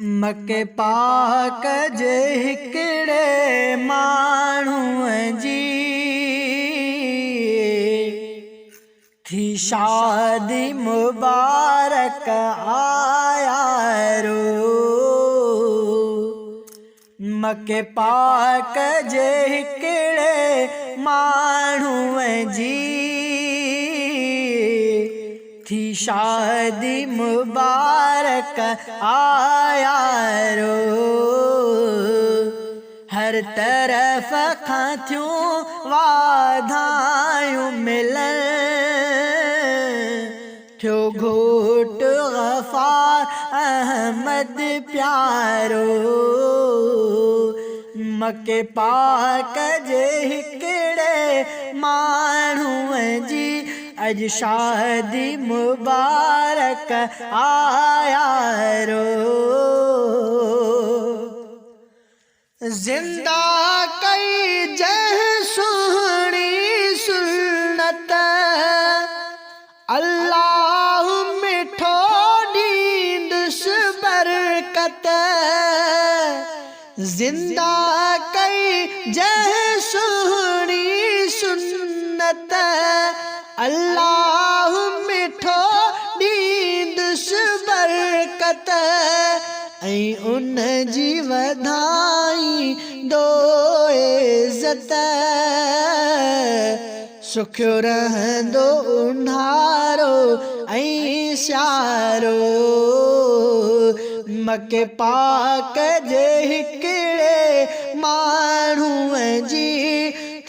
मके पाक जे हिकिड़े माण्हूअ जी थी शादी मुबारक आया रो। मके पाक जे हिकिड़े माण्हूअ जी थी शादी मुबारक आया रो। हर तरफ खां थियूं वाधायूं मिलन, थियो घोट गफ़ार अहमद प्यारो। मके पाक जे हिकिड़े माण्हूअ जी अज शादी मुबारक आया रो। जिंदा कई जह सुहणी सुन्नत, अल्लाह मिठो दींदुस बरकत। जिंदा कई जह सुहणी सुन्नत, अल्लाह मिठो दींदुस बरकत। ऐं उन जी वधाई दो इज़्ज़त, सुखियो रहंदो उन्हारो ऐं सियारो। मके पाक जे हिकिड़े माण्हूअ जी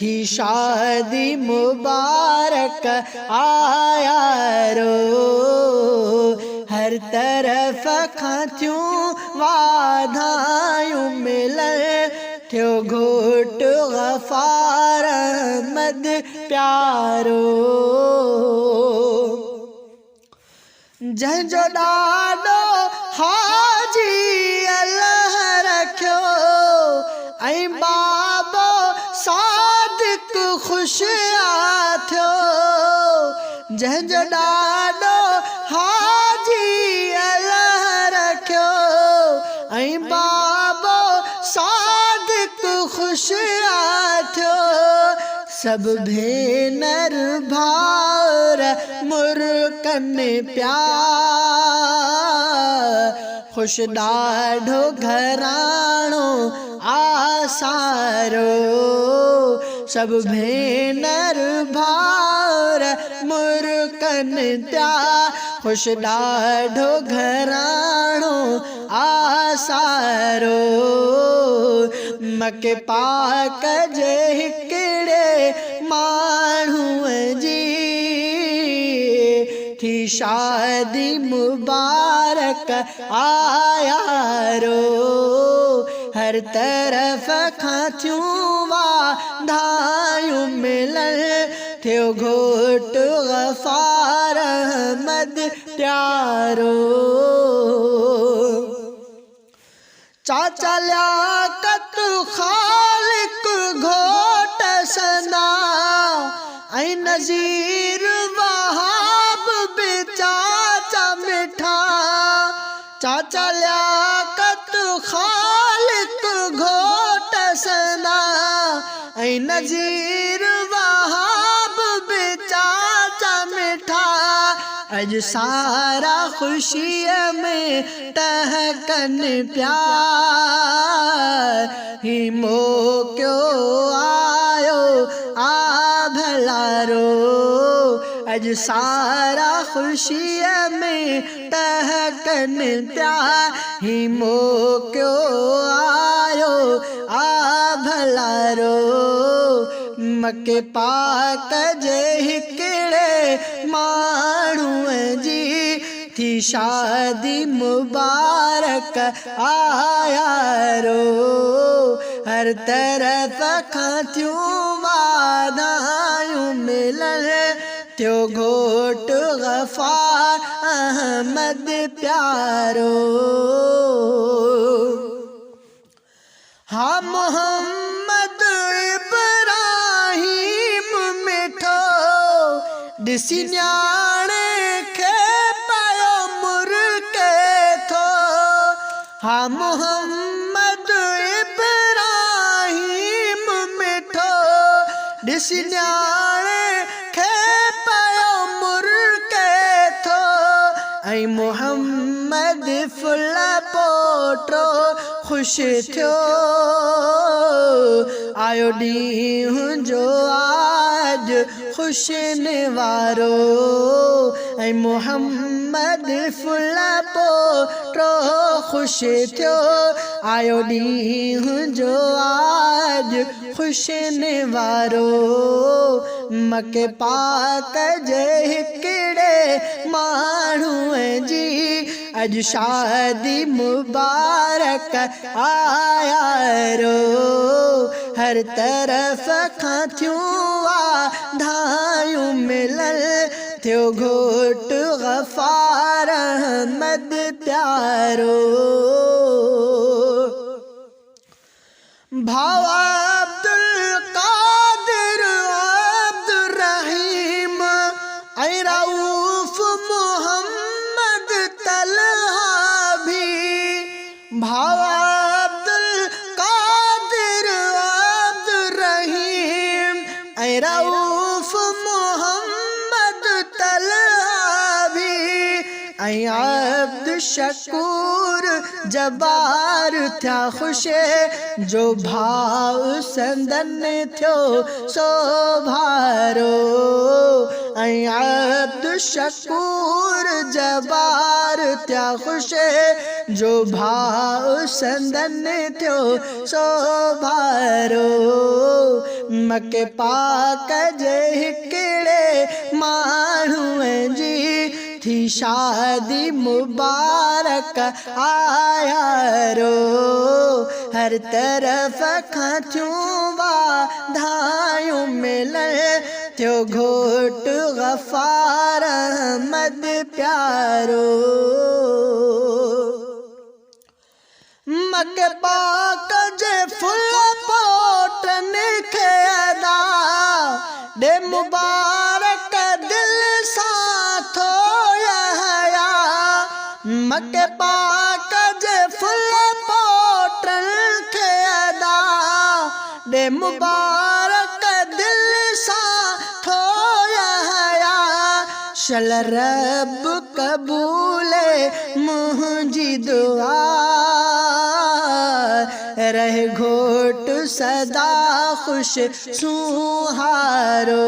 थी शादी मुबारक आया रो। हर तरफ खां थियूं वाधायूं मिलन, थियो घोट गफ़ार अहमद प्यारो। जंहिंजो ॾाढो हाजी अल्लाह रखियो, ऐं बाबो सादिक ख़ुशिया थियो। जंहिंजो ॾाढो हाजी अल्लाह रखियो, ऐं बाबो सादिक ख़ुशिया थियो। सब भेनर भाउर मुर्कन प्यार, खुश ॾाढो घराणो आसारो। सब भेनर भाउर मुर्कन प्यार, खुश ॾाढो घराणो आसारो। मके पाक जे हिकिड़े माण्हूअ जी थी शादी मुबारक आया रो। हर तरफ खां थियूं वाधायूं मिलन, थियो घोट गफ़ार अहमद प्यारो। चाचा लियाकत ख़ालिक घोट संदा, ऐं नज़ीर वहाब बि चाचा मिठा। चाचा लियाकत ख़ालिक घोट संदा, ऐं नज़ीर वहाब बि चाचा मिठा। अज सारा खुशीअ में टहकन प्यार, ही मोकियो आयो आ भलारो। अज सारा खुशीअ में टहकन प्यार, ही मोकियो आयो आ भलारो। मके पाक जे हिकिड़े माण्हूअ जी थी शादी मुबारक आया रो। हर तरफ खां थियूं वाधायूं मिलन, थियो घोट गफ़ार अहमद प्यारो। हा मोहम्मद इब्राहिम मिठो, ॾिसी न्याणे खे पयो मुर्के थो। हाँ मोहम्मद इब्राहिम मिठो ॾिसण्याणे खे पयो मुर के थो ऐं मोहम्मद फुल पोटो ख़ुशि थियो आयो ॾींहुं जो आज ख़ुशियुनि वारो ऐं मोहम्मद फुल पोटो ख़ुशि थियो आयो ॾींहुं जो आज ख़ुशियुनि वारो मके पाक जे हिकिड़े माण्हूअ जी अॼु शादी मुबारक आयारो हर तरफ़ खां थियूं वाधायूं मिलल थियो घोट गफ़ार अहमद प्यारो भावा अब्दुल कादिर अब्दुल रहीम ऐं रऊफ़ मोहम्मद तलहा भी भावा अब्दुल कादिर अब्दुल रहीम ऐं रऊफ़ मोहम्मद तलहा भी ऐं अब्द शकूर जबार थिया ख़ुशि जो भाव संदन थियो सो भारो ऐं अब्द शकूर जबार थिया ख़ुशि जो भाव संदन थियो सो भारो मके पाक जे हिकिड़े माण्हूअ जी थी शादी मुबारक आयारो हर तरफ़ खां थियूं वाधायूं मिलल थियो घोट गफ़ार अहमद प्यारो मके पाक जे फुल पोटनि खे अदा ॾे मुबारक दिल सां थो मके पाक जे फुल पोटनि खे अदा ॾे मुबारक दिल सां थो शल रब कबूले मुंहिंजी दुआ रहे घोट सदा ख़ुशि सुहारो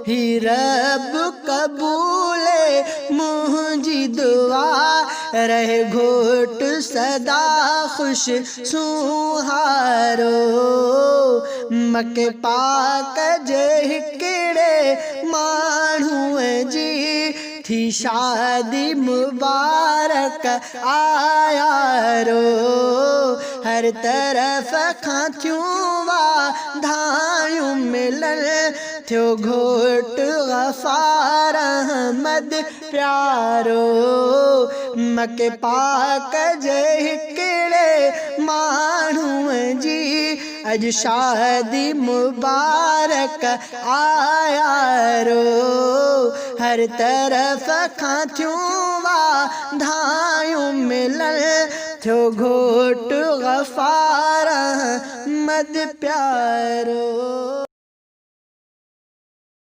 ही रब कबूले मुंहिंजी दुआ रहे घोट सदा ख़ुशि सुहारो मके पाक जे हिकिड़े माण्हूअ जी थी शादी मुबारक आयारो हर तरफ़ खां थियूं वाधायूं मिलल थियो घोट गफ़ार अहमद प्यारो मके पाक जे हिकिड़े माण्हूअ जी अॼु शादी मुबारक आयारो हर तरफ़ खां थियूं वाधायूं मिलल थियो घोट गफ़ार अहमद प्यारो।